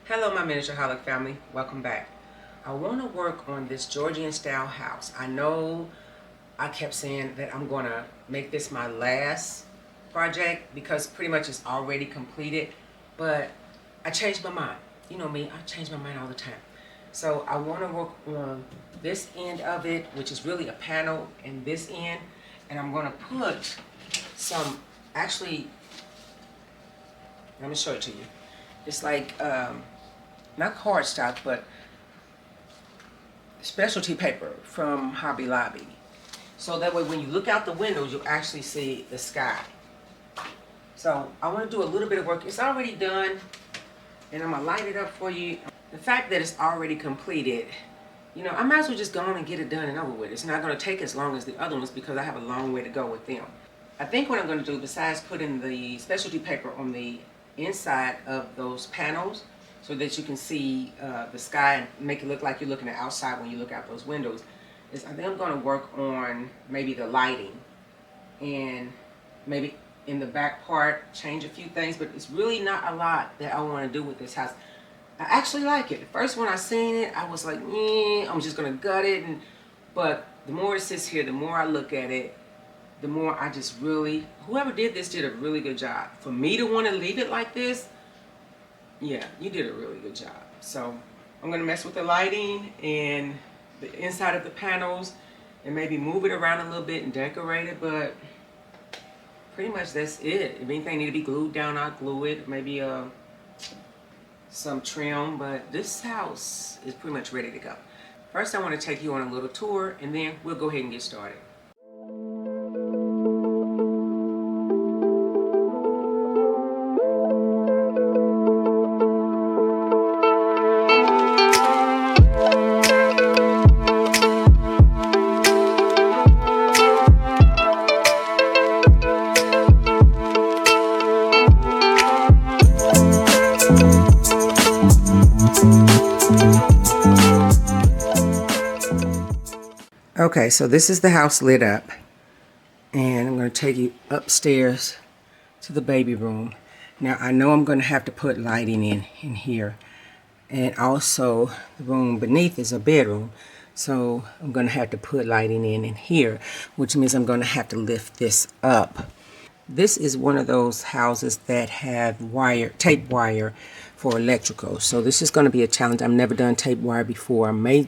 Hello, my miniatureholic family. Welcome back. I want to work on this Georgian style house. I know I kept saying that I'm going to make this my last project because pretty much it's already completed, but I changed my mind. You know me, I change my mind all the time. So I want to work on this end of it, which is really a panel, and this end, and I'm going to put some, actually, let me show it to you. It's like, not cardstock, but specialty paper from Hobby Lobby. So that way when you look out the windows, you'll actually see the sky. So I want to do a little bit of work. It's already done, and I'm going to light it up for you. The fact that it's already completed, you know, I might as well just go on and get it done and over with. It's not going to take as long as the other ones because I have a long way to go with them. I think what I'm going to do, besides putting the specialty paper on the inside of those panels, so that you can see the sky and make it look like you're looking at outside when you look out those windows, is I think I'm going to work on maybe the lighting and maybe in the back part change a few things, but it's really not a lot that I want to do with this house. I actually like it. The first when I seen it, I was like, I'm just going to gut it, but the more it sits here, the more I look at it, the more I just really, whoever did this did a really good job. For me to want to leave it like this, yeah, you did a really good job. So I'm going to mess with the lighting and the inside of the panels and maybe move it around a little bit and decorate it, but pretty much that's it. If anything need to be glued down, I'll glue it. Maybe some trim, but this house is pretty much ready to go. First, I want to take you on a little tour, and then we'll go ahead and get started. Okay, so this is the house lit up, and I'm going to take you upstairs to the baby room. Now I know I'm going to have to put lighting in here, and also the room beneath is a bedroom, so I'm going to have to put lighting in here, which means I'm going to have to lift this up. This is one of those houses that have tape wire for electrical. So this is going to be a challenge. I've never done tape wire before. I may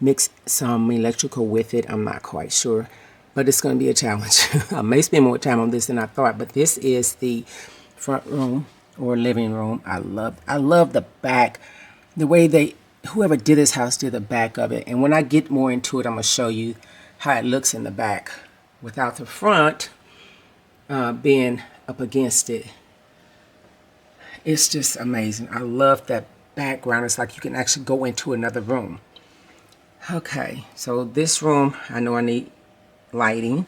mix some electrical with it. I'm not quite sure, but it's going to be a challenge. I may spend more time on this than I thought, but this is the front room or living room. I love the back. The way whoever did this house did the back of it. And when I get more into it, I'm going to show you how it looks in the back without the front being up against it. It's just amazing. I love that background. It's like you can actually go into another room. Okay, so this room, I know I need lighting.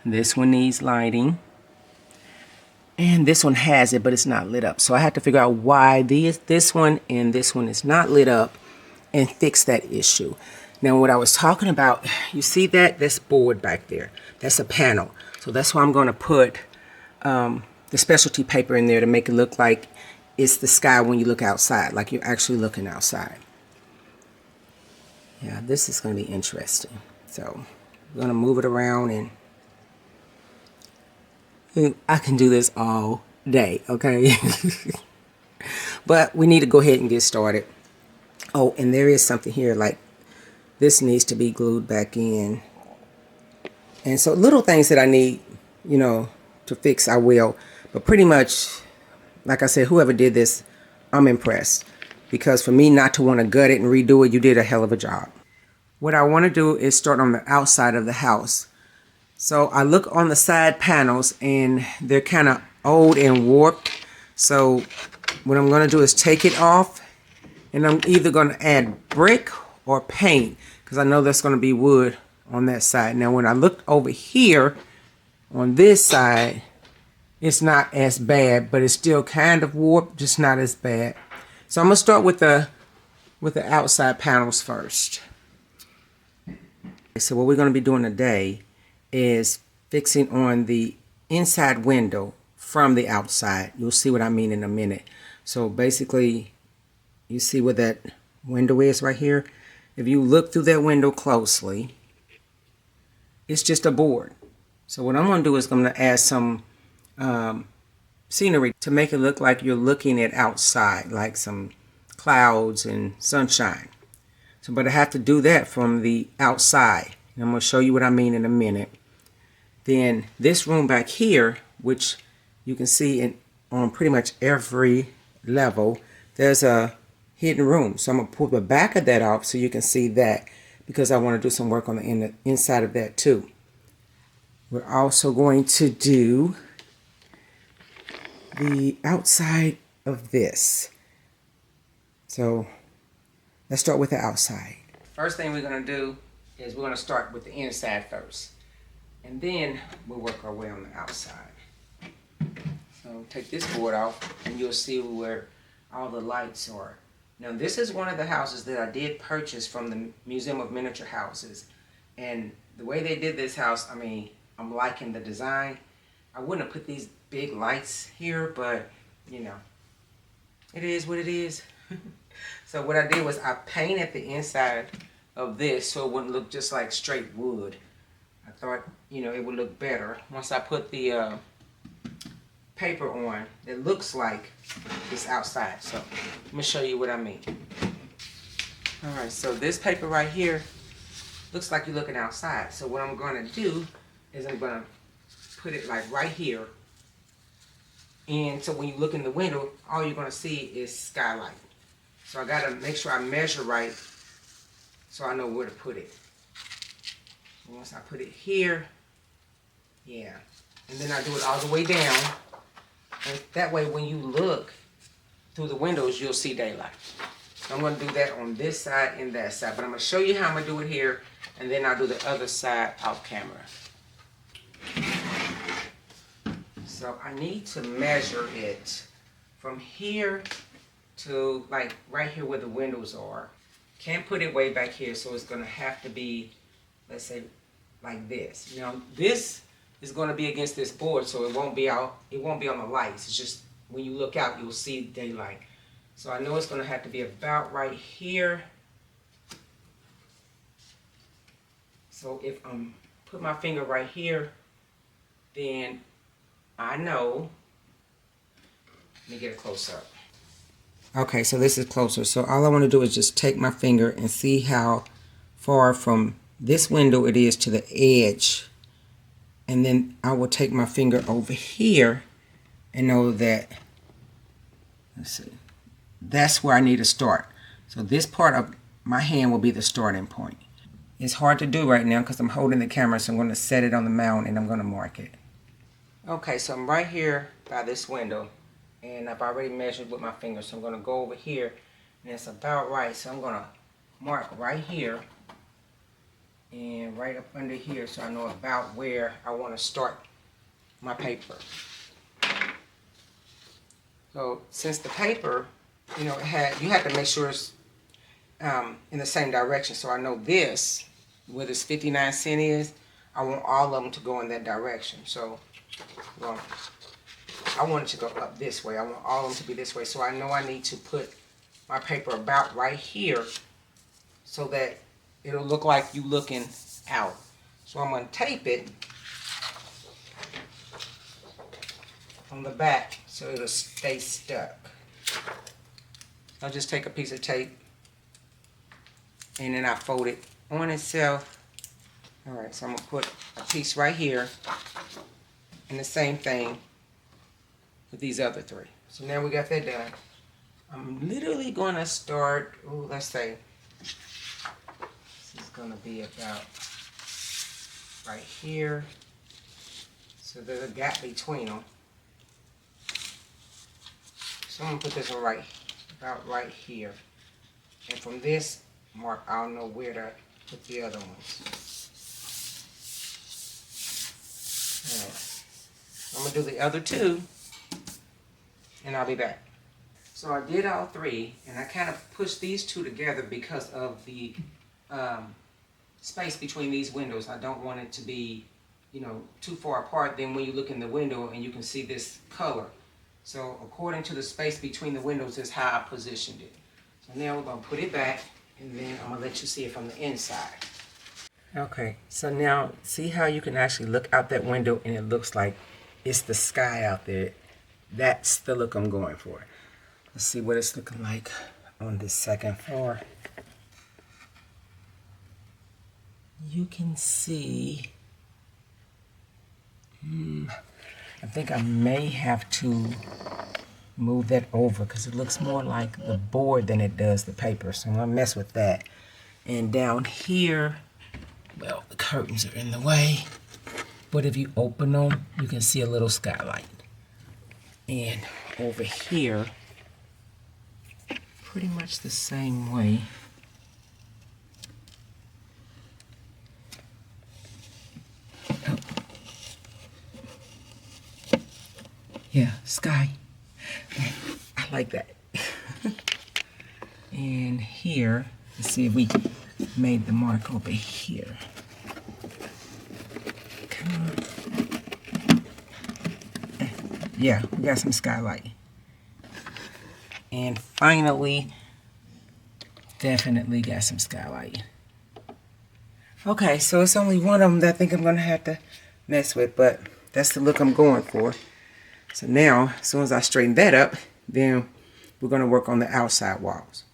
This one needs lighting. And this one has it, but it's not lit up. So I have to figure out why this one and this one is not lit up and fix that issue. Now what I was talking about, you see that's board back there. That's a panel. So that's why I'm going to put the specialty paper in there to make it look like it's the sky when you look outside, like you're actually looking outside. Yeah, this is going to be interesting. So I'm going to move it around, and I can do this all day, okay? But we need to go ahead and get started. Oh, and there is something here, like this needs to be glued back in. And so little things that I need, you know, to fix, I will. But pretty much, like I said, whoever did this, I'm impressed. Because for me not to want to gut it and redo it, you did a hell of a job. What I want to do is start on the outside of the house. So I look on the side panels, and they're kind of old and warped. So what I'm going to do is take it off, and I'm either going to add brick or paint, because I know that's going to be wood on that side. Now when I look over here on this side, it's not as bad, but it's still kind of warped, just not as bad. So I'm going to start with the outside panels first. So what we're going to be doing today is fixing on the inside window from the outside. You'll see what I mean in a minute. So basically you see where that window is right here? If you look through that window closely, it's just a board. So what I'm going to do is I'm going to add some scenery to make it look like you're looking at outside, like some clouds and sunshine. So, but I have to do that from the outside. And I'm going to show you what I mean in a minute. Then this room back here, which you can see on pretty much every level, there's a hidden room. So I'm going to pull the back of that off so you can see that, because I want to do some work on the inside of that too. We're also going to do the outside of this. So let's start with the outside. First thing we're going to do is we're going to start with the inside first. And then we'll work our way on the outside. So take this board off and you'll see where all the lights are. Now this is one of the houses that I did purchase from the Museum of Miniature Houses. And the way they did this house, I mean, I'm liking the design. I wouldn't have put these big lights here, but you know, it is what it is. So what I did was I painted the inside of this so it wouldn't look just like straight wood. I thought, you know, it would look better once I put the paper on. It looks like it's outside. So let me show you what I mean. All right, so this paper right here looks like you're looking outside. So what I'm going to do is I'm going to put it like right here. And so when you look in the window, all you're going to see is skylight. So I got to make sure I measure right so I know where to put it. Once I put it here, yeah. And then I do it all the way down. And that way when you look through the windows, you'll see daylight. So I'm going to do that on this side and that side. But I'm going to show you how I'm going to do it here. And then I'll do the other side off camera. So I need to measure it from here to like right here where the windows are. Can't put it way back here, so it's going to have to be, let's say, like this. Now this is going to be against this board, so it won't be out. It won't be on the lights. It's just when you look out, you'll see daylight. So I know it's going to have to be about right here. So if I'm put my finger right here, then I know. Let me get a close up. Okay, so this is closer. So all I want to do is just take my finger and see how far from this window it is to the edge. And then I will take my finger over here and know that, let's see, that's where I need to start. So this part of my hand will be the starting point. It's hard to do right now because I'm holding the camera, so I'm going to set it on the mount and I'm going to mark it. Okay, so I'm right here by this window. And I've already measured with my finger, so I'm going to go over here, and it's about right. So I'm going to mark right here and right up under here so I know about where I want to start my paper. So since the paper, you know, you have to make sure it's in the same direction. So I know this, where this 59 cent is, I want all of them to go in that direction. So, well, I want it to go up this way. I want all of them to be this way. So I know I need to put my paper about right here so that it'll look like you looking out. So I'm going to tape it on the back so it'll stay stuck. I'll just take a piece of tape and then I fold it on itself. Alright, so I'm going to put a piece right here and the same thing with these other three. So now we got that done. I'm literally going to start, let's say, this is going to be about right here. So there's a gap between them. So I'm going to put this one about right here. And from this mark, I'll know where to put the other ones. Alright. I'm going to do the other two. And I'll be back. So I did all three, and I kind of pushed these two together because of the space between these windows. I don't want it to be, you know, too far apart. Then when you look in the window and you can see this color. So according to the space between the windows is how I positioned it. So now we're going to put it back, and then I'm going to let you see it from the inside. Okay, so now see how you can actually look out that window and it looks like it's the sky out there. That's the look I'm going for. Let's see what it's looking like on the second floor. You can see, I think I may have to move that over because it looks more like the board than it does the paper. So I'm going to mess with that. And down here, well, the curtains are in the way, but if you open them, you can see a little skylight. And over here, pretty much the same way. Oh. Yeah, sky. I like that. And here, let's see if we made the mark over here. Come on. Yeah, we got some skylight. And finally, definitely got some skylight. Okay, so it's only one of them that I think I'm going to have to mess with, but that's the look I'm going for. So now, as soon as I straighten that up, then we're going to work on the outside walls.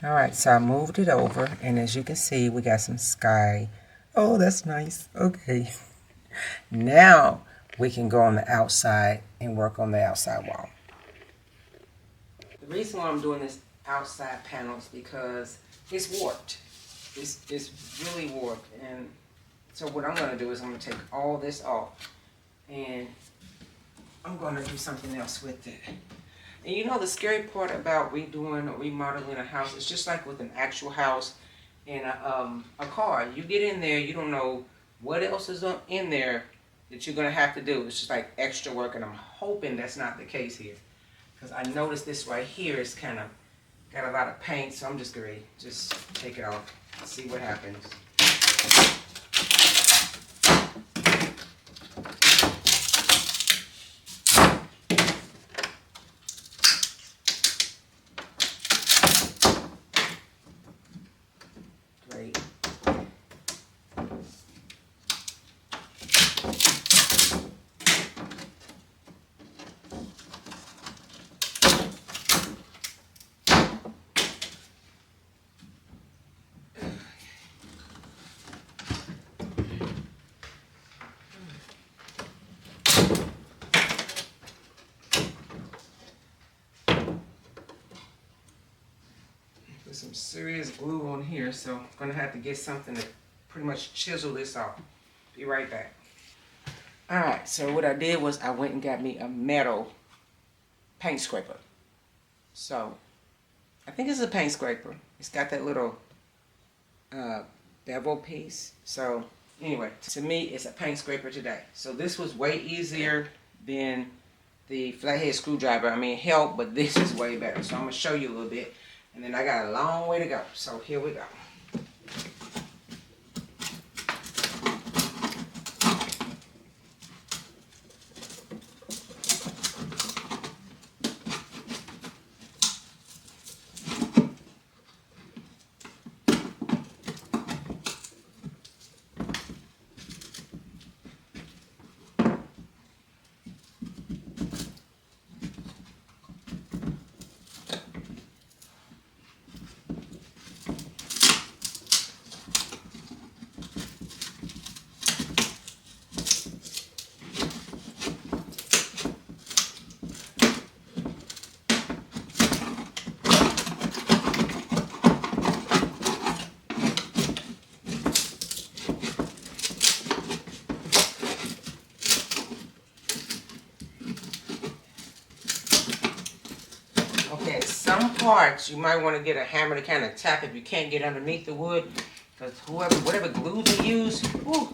Alright, so I moved it over, and as you can see, we got some sky. Oh, that's nice. Okay. Now, we can go on the outside and work on the outside wall. The reason why I'm doing this outside panel is because it's warped. It's really warped. And so what I'm going to do is I'm going to take all this off, and I'm going to do something else with it. And you know the scary part about redoing or remodeling a house, it's just like with an actual house and a car. You get in there, you don't know what else is in there that you're going to have to do. It's just like extra work, and I'm hoping that's not the case here. Because I noticed this right here is kind of got a lot of paint, so I'm just going to just take it off and see what happens. Great. Put some serious glue on here, so I'm going to have to get something to pretty much chisel this off. Be right back. Alright, so what I did was I went and got me a metal paint scraper. So, I think it's a paint scraper. It's got that little bevel piece. So, anyway, to me, it's a paint scraper today. So this was way easier than the flathead screwdriver. I mean, it helped, but this is way better. So I'm going to show you a little bit. And then I got a long way to go. So here we go. Okay, some parts you might want to get a hammer to kind of tap if you can't get underneath the wood, because whatever glue they use, whew,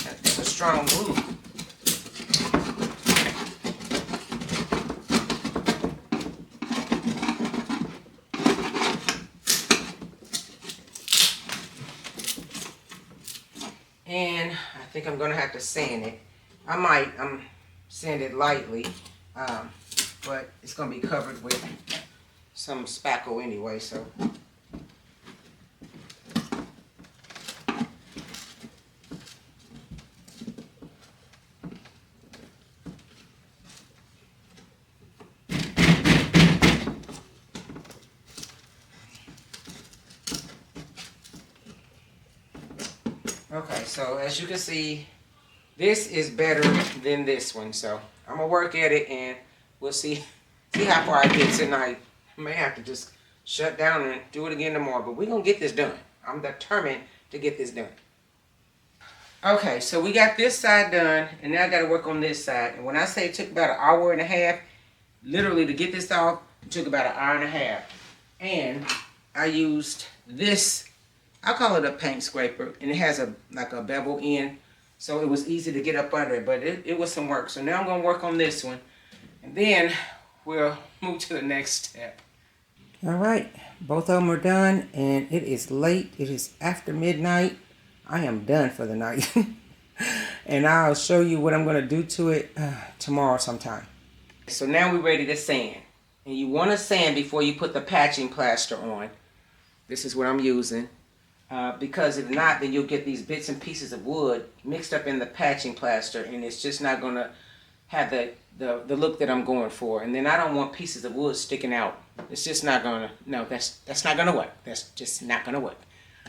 that's a strong glue. And I think I'm gonna have to sand it. I might sand it lightly, but it's gonna be covered with some spackle anyway, so. Okay, so as you can see, this is better than this one. So I'm gonna work at it and we'll see how far I get tonight. I may have to just shut down and do it again tomorrow, but we're gonna get this done. I'm determined to get this done. Okay, so we got this side done, and now I gotta work on this side. And when I say it took about an hour and a half, literally to get this off, it took about an hour and a half. And I used this, I call it a paint scraper, and it has like a bevel end, so it was easy to get up under it, but it was some work. So now I'm gonna work on this one, and then we'll move to the next step. All right, both of them are done, and it is late. It is after midnight. I am done for the night. And I'll show you what I'm going to do to it tomorrow sometime. So now we're ready to sand. And you want to sand before you put the patching plaster on. This is what I'm using. Because if not, then you'll get these bits and pieces of wood mixed up in the patching plaster, and it's just not going to have the look that I'm going for. And then I don't want pieces of wood sticking out. It's just not going to, no, that's not going to work. That's just not going to work.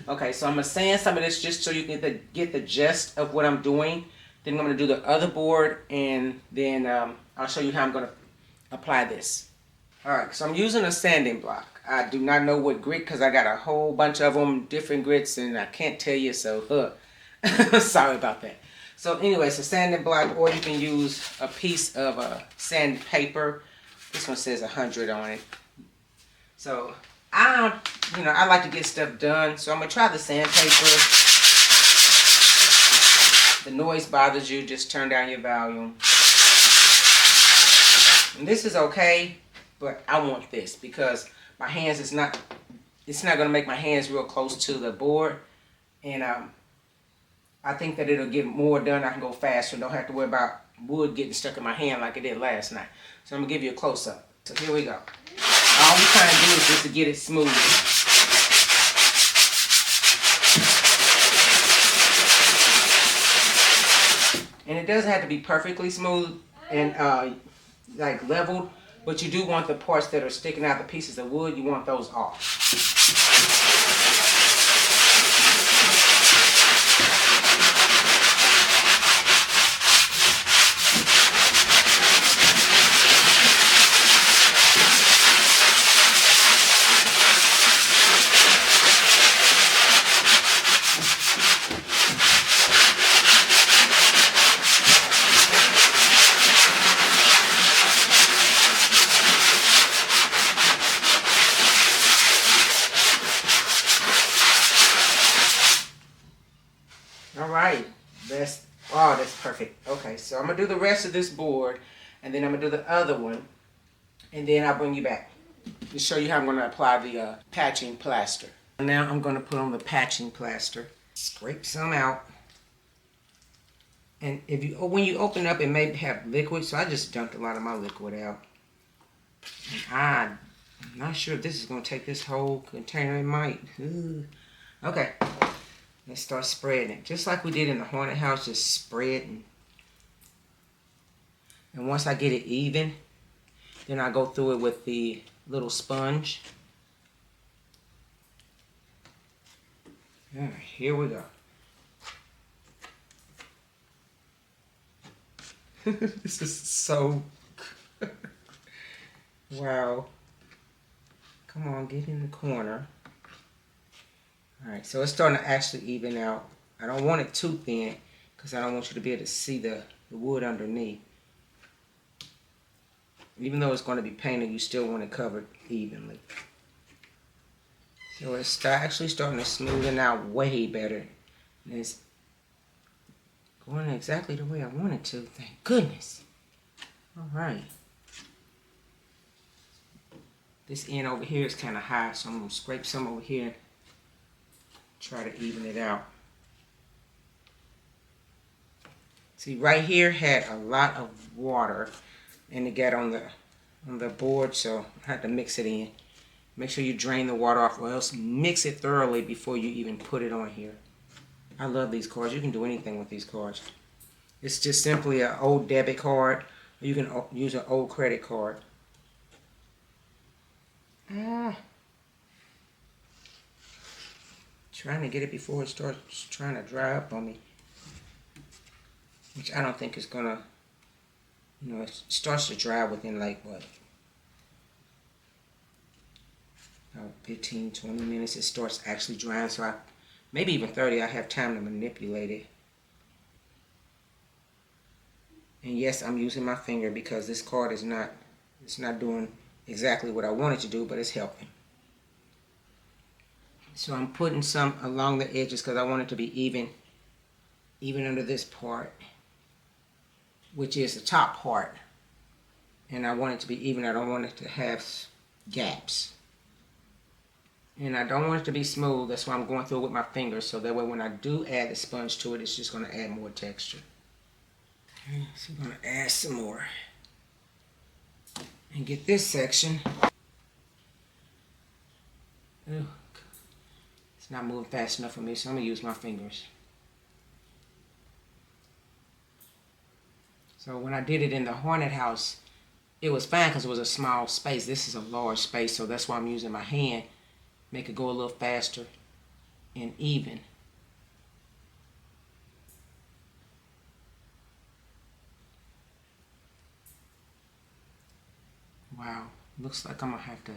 Okay, so I'm going to sand some of this just so you can get the gist of what I'm doing. Then I'm going to do the other board, and then I'll show you how I'm going to apply this. Alright, so I'm using a sanding block. I do not know what grit because I got a whole bunch of them, different grits, and I can't tell you, so sorry about that. So anyway, it's a sanding block, or you can use a piece of sandpaper. This one says 100 on it. So I like to get stuff done, so I'm going to try the sandpaper. The noise bothers you, just turn down your volume. And this is okay, but I want this because my hands it's not going to make my hands real close to the board. And I think that it'll get more done. I can go faster and don't have to worry about wood getting stuck in my hand like it did last night. So I'm going to give you a close-up. So here we go. All we're trying to do is just to get it smooth. And it doesn't have to be perfectly smooth and like leveled, but you do want the parts that are sticking out, the pieces of wood, you want those off. Alright, that's perfect. Okay, so I'm going to do the rest of this board, and then I'm going to do the other one, and then I'll bring you back to show you how I'm going to apply the patching plaster. Now I'm going to put on the patching plaster. Scrape some out. And when you open up, it may have liquid, so I just dumped a lot of my liquid out. And I'm not sure if this is going to take this whole container. It might. Ooh. Okay. Let's start spreading it. Just like we did in the haunted house, just spread. And once I get it even, then I go through it with the little sponge. Alright, here we go. This is so wow. Come on, get in the corner. Alright, so it's starting to actually even out. I don't want it too thin because I don't want you to be able to see the wood underneath. Even though it's going to be painted, you still want it covered evenly. So it's actually starting to smoothen out way better. And it's going exactly the way I want it to. Thank goodness. Alright. This end over here is kind of high, so I'm going to scrape some over here. Try to even it out. See, right here had a lot of water, and it got on the board, so I had to mix it in. Make sure you drain the water off, or else mix it thoroughly before you even put it on here. I love these cards. You can do anything with these cards. It's just simply an old debit card. You can use an old credit card. Trying to get it before it starts trying to dry up on me. Which I don't think is gonna, it starts to dry within like what? About 15, 20 minutes it starts actually drying. So maybe even 30, I have time to manipulate it. And yes, I'm using my finger because this card is not, it's not doing exactly what I want it to do, but it's helping. So I'm putting some along the edges because I want it to be even under this part, which is the top part. And I want it to be even. I don't want it to have gaps. And I don't want it to be smooth. That's why I'm going through it with my fingers, so that way when I do add the sponge to it, it's just going to add more texture. Okay, so I'm going to add some more. And get this section. Ooh, it's not moving fast enough for me, so I'm going to use my fingers. So when I did it in the haunted house, it was fine because it was a small space. This is a large space, so that's why I'm using my hand. Make it go a little faster and even. Wow, looks like I'm gonna have to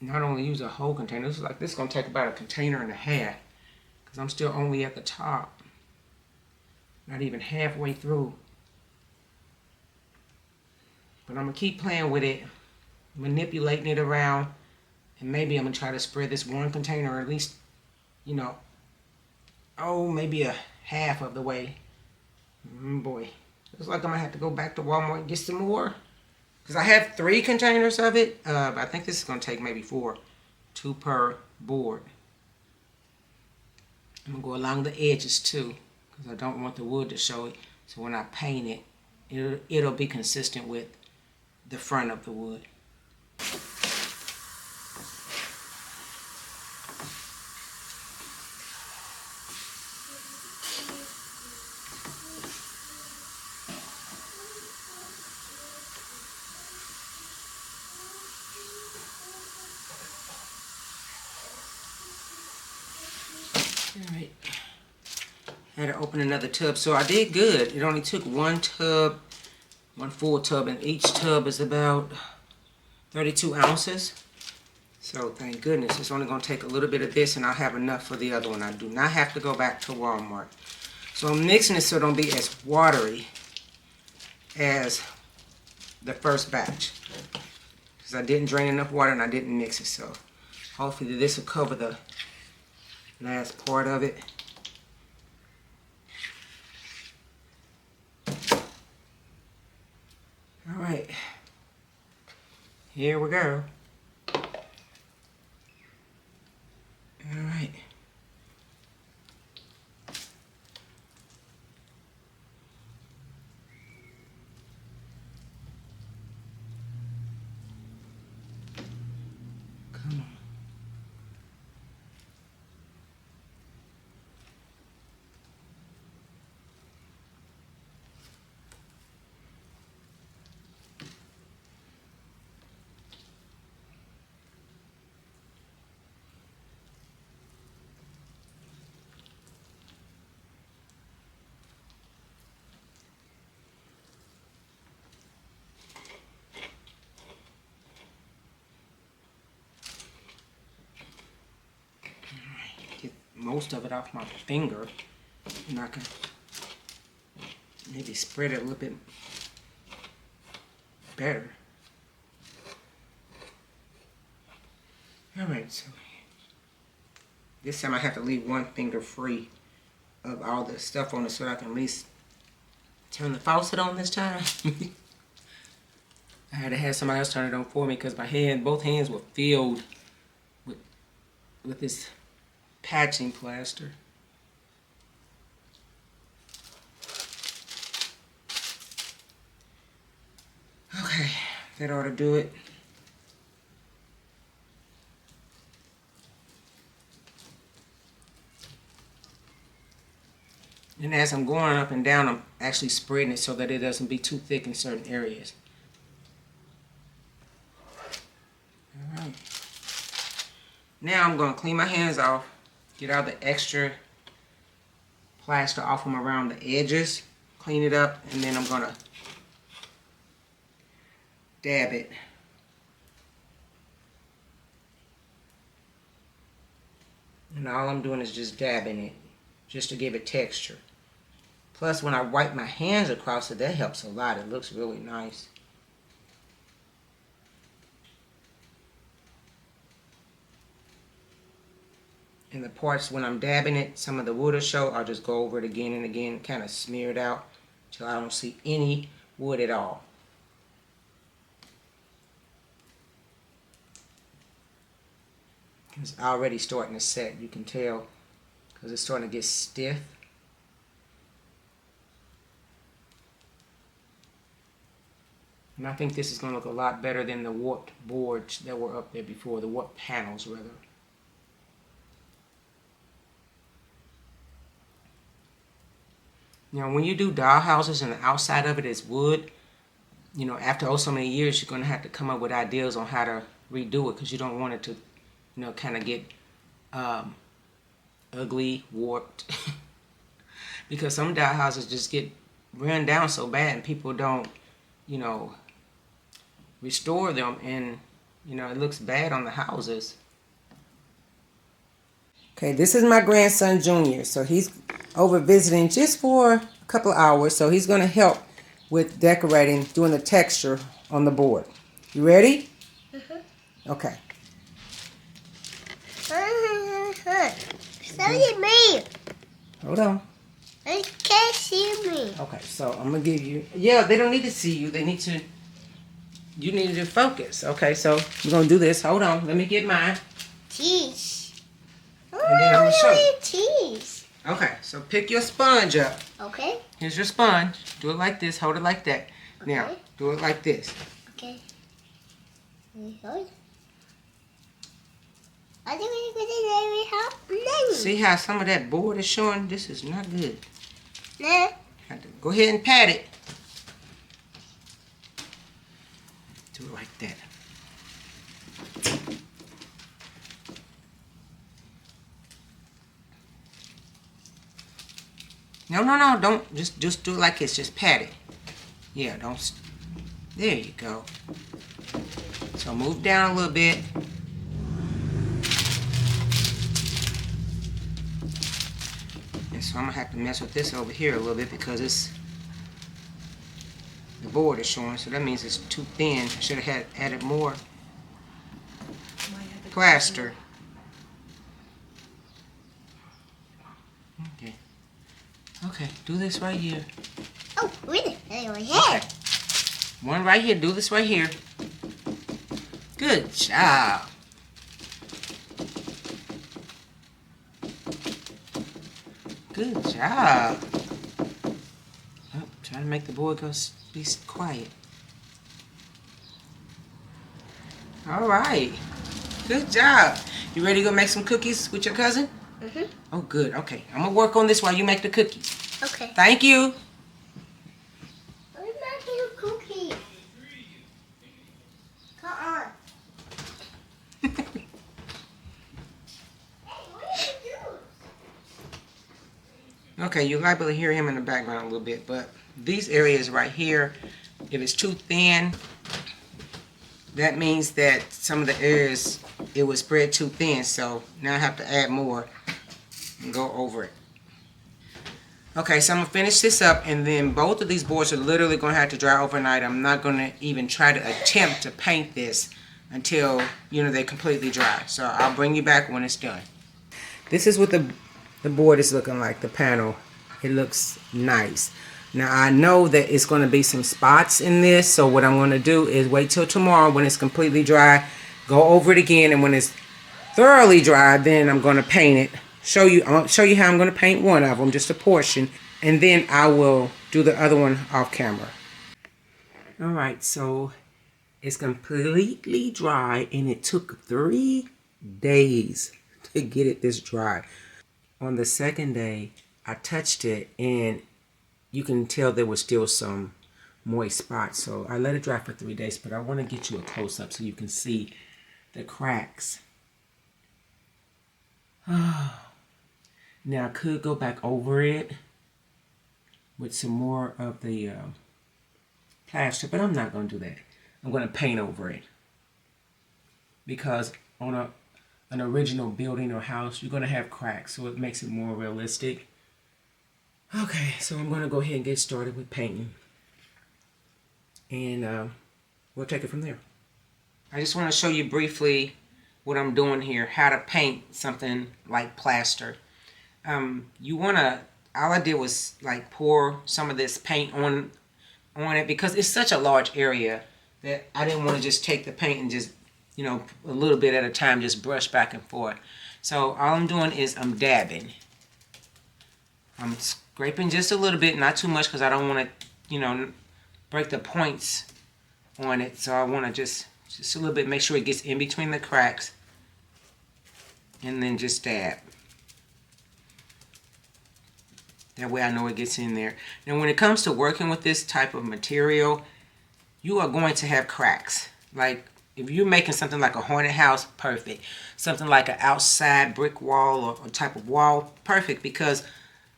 not only use a whole container. This is gonna take about a container and a half because I'm still only at the top, not even halfway through. But I'm gonna keep playing with it, manipulating it around, and maybe I'm gonna try to spread this one container, or at least, maybe a half of the way. Boy, looks like I'm gonna have to go back to Walmart and get some more, because I have 3 containers of it. I think this is gonna take maybe 4, 2 per board. I'm gonna go along the edges too, because I don't want the wood to show it. So when I paint it, it'll be consistent with the front of the wood. Alright, I had to open another tub, so I did good. It only took one full tub, and each tub is about 32 ounces. So thank goodness, it's only going to take a little bit of this and I'll have enough for the other one. I do not have to go back to Walmart. So I'm mixing it so it don't be as watery as the first batch, because I didn't drain enough water and I didn't mix it. So hopefully this will cover the last part of it. Alright, here we go. Alright. Come on. Get most of it off my finger, and I can maybe spread it a little bit better. Alright, so this time I have to leave one finger free of all the stuff on it so I can at least turn the faucet on this time. I had to have somebody else turn it on for me because both hands were filled with this patching plaster. Okay, That ought to do it. And as I'm going up and down, I'm actually spreading it so that it doesn't be too thick in certain areas. Alright. Now I'm going to clean my hands off, get all the extra plaster off them around the edges, clean it up, and then I'm going to dab it. And all I'm doing is just dabbing it, just to give it texture. Plus, when I wipe my hands across it, that helps a lot. It looks really nice. And the parts when I'm dabbing it, some of the wood will show. I'll just go over it again and again, kind of smear it out till I don't see any wood at all. It's already starting to set, you can tell, because it's starting to get stiff. And I think this is going to look a lot better than the warped boards that were up there before, the warped panels rather. You know, when you do dollhouses and the outside of it is wood, you know, after so many years, you're going to have to come up with ideas on how to redo it, because you don't want it to, you know, kind of get ugly, warped. Because some dollhouses just get run down so bad and people don't, you know, restore them, and, you know, it looks bad on the houses. Okay, this is my grandson Junior, so he's over visiting just for a couple of hours, so he's going to help with decorating, doing the texture on the board. You ready? Okay. See me. Hold on. They can't see me. Okay, so I'm going to give you, yeah, they don't need to see you, they need to, you need to focus. Okay, so we're going to do this. Hold on, let me get mine. Cheese. And then I'm going to show you. Cheese. Okay, so pick your sponge up. Okay. Here's your sponge. Do it like this. Hold it like that. Okay. Now, do it like this. Okay. Hold. I think we could help. See how some of that board is showing? This is not good. Nah. Go ahead and pat it. Do it like that. No, don't just do it like this. Just pat it. Yeah, don't. There you go. So move down a little bit. And so I'm gonna have to mess with this over here a little bit because it's the board is showing, so that means it's too thin. I should have added more plaster. Okay. Okay, do this right here. Oh, really? Right here. Okay. One right here. Do this right here. Good job. Good job. Oh, trying to make the board go be quiet. All right. Good job. You ready to go make some cookies with your cousin? Mhm. Oh, good. Okay. I'm going to work on this while you make the cookies. Okay. Thank you. I'm making a cookie. Come on. Hey, what did you do? Okay, you'll likely hear him in the background a little bit, but these areas right here, if it's too thin, that means that some of the areas, it was spread too thin, so now I have to add more and go over it. Okay, so I'm going to finish this up, and then both of these boards are literally going to have to dry overnight. I'm not going to even try to attempt to paint this until, you know, they're completely dry. So I'll bring you back when it's done. This is what the board is looking like, the panel. It looks nice. Now I know that it's going to be some spots in this, so what I'm going to do is wait till tomorrow when it's completely dry, go over it again, and when it's thoroughly dry, then I'm going to paint it. I'll show you how I'm going to paint one of them, just a portion, and then I will do the other one off camera. Alright, so It's completely dry, and it took 3 days to get it this dry. On the second day, I touched it, and you can tell there was still some moist spots. So I let it dry for 3 days, but I want to get you a close-up so you can see the cracks. Now I could go back over it with some more of the plaster, but I'm not going to do that. I'm going to paint over it, because on an original building or house, you're going to have cracks, so it makes it more realistic. Okay, so I'm going to go ahead and get started with painting, and we'll take it from there. I just want to show you briefly what I'm doing here, how to paint something like plaster. You want to, all I did was like pour some of this paint on it, because it's such a large area that I didn't want to just take the paint and just, you know, a little bit at a time, just brush back and forth. So all I'm doing is I'm dabbing. I'm scraping just a little bit, not too much, because I don't want to, you know, break the points on it. So I want to just a little bit, make sure it gets in between the cracks, and then just dab. That way I know it gets in there. Now when it comes to working with this type of material, you are going to have cracks. Like if you're making something like a haunted house, perfect. Something like an outside brick wall or type of wall, perfect, because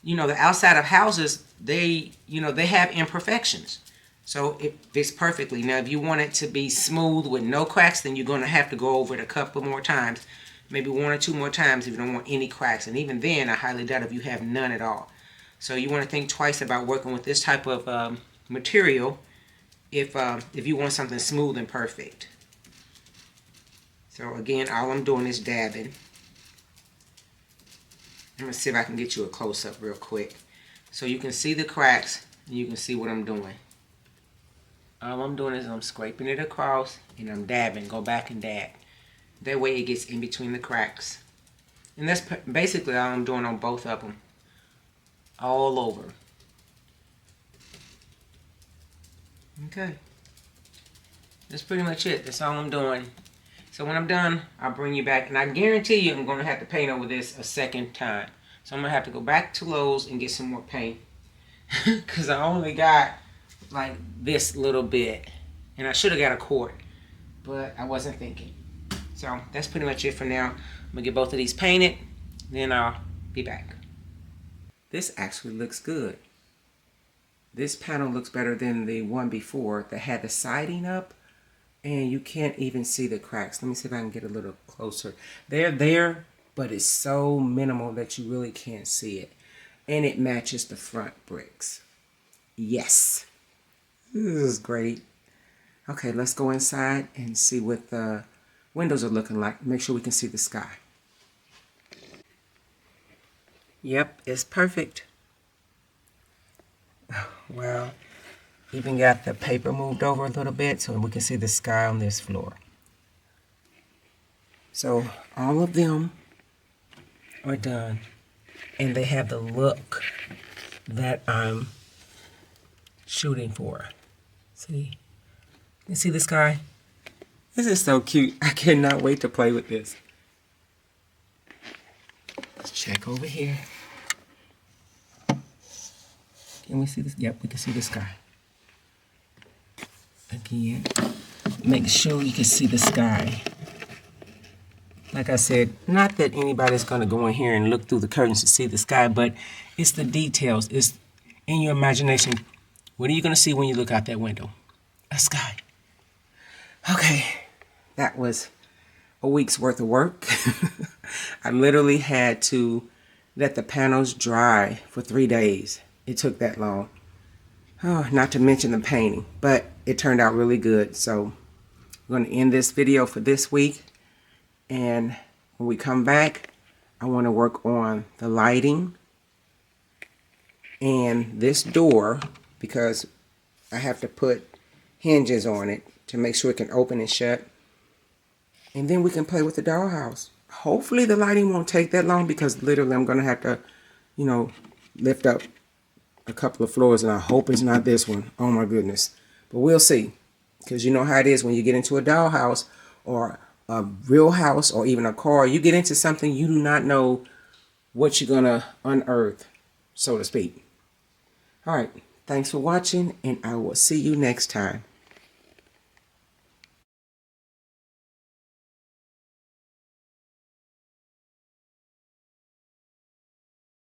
you know the outside of houses, they have imperfections. So it fits perfectly. Now if you want it to be smooth with no cracks, then you're going to have to go over it a couple more times. Maybe 1 or 2 more times if you don't want any cracks. And even then, I highly doubt if you have none at all. So you want to think twice about working with this type of material if you want something smooth and perfect. So again, all I'm doing is dabbing. I'm going to see if I can get you a close-up real quick, so you can see the cracks and you can see what I'm doing. All I'm doing is I'm scraping it across and I'm dabbing. Go back and dab. That way it gets in between the cracks. And that's basically all I'm doing on both of them. All over. Okay. That's pretty much it. That's all I'm doing. So when I'm done, I'll bring you back. And I guarantee you I'm going to have to paint over this a second time. So I'm going to have to go back to Lowe's and get some more paint. Because I only got like this little bit. And I should have got a quart. But I wasn't thinking. So that's pretty much it for now. I'm going to get both of these painted. Then I'll be back. This actually looks good. This panel looks better than the one before that had the siding up, and you can't even see the cracks. Let me see if I can get a little closer. They're there, but it's so minimal that you really can't see it. And it matches the front bricks. Yes. This is great. Okay, let's go inside and see what the windows are looking like. Make sure we can see the sky. Yep, it's perfect. Well, even got the paper moved over a little bit so we can see the sky on this floor. So all of them are done, and they have the look that I'm shooting for. See? You see the sky? This is so cute. I cannot wait to play with this. Let's check over here. Can we see this? Yep, we can see the sky. Again, make sure you can see the sky. Like I said, not that anybody's going to go in here and look through the curtains to see the sky, but it's the details. It's in your imagination. What are you going to see when you look out that window? A sky. Okay, that was a week's worth of work. I literally had to let the panels dry for 3 days. It took that long. Oh, not to mention the painting, but it turned out really good. So I'm going to end this video for this week. And when we come back, I want to work on the lighting and this door, because I have to put hinges on it to make sure it can open and shut. And then we can play with the dollhouse. Hopefully the lighting won't take that long, because literally I'm going to have to, you know, lift up a couple of floors, and I hope it's not this one. Oh my goodness. But we'll see. Because you know how it is when you get into a dollhouse or a real house or even a car. You get into something, you do not know what you're going to unearth, so to speak. All right. Thanks for watching, and I will see you next time.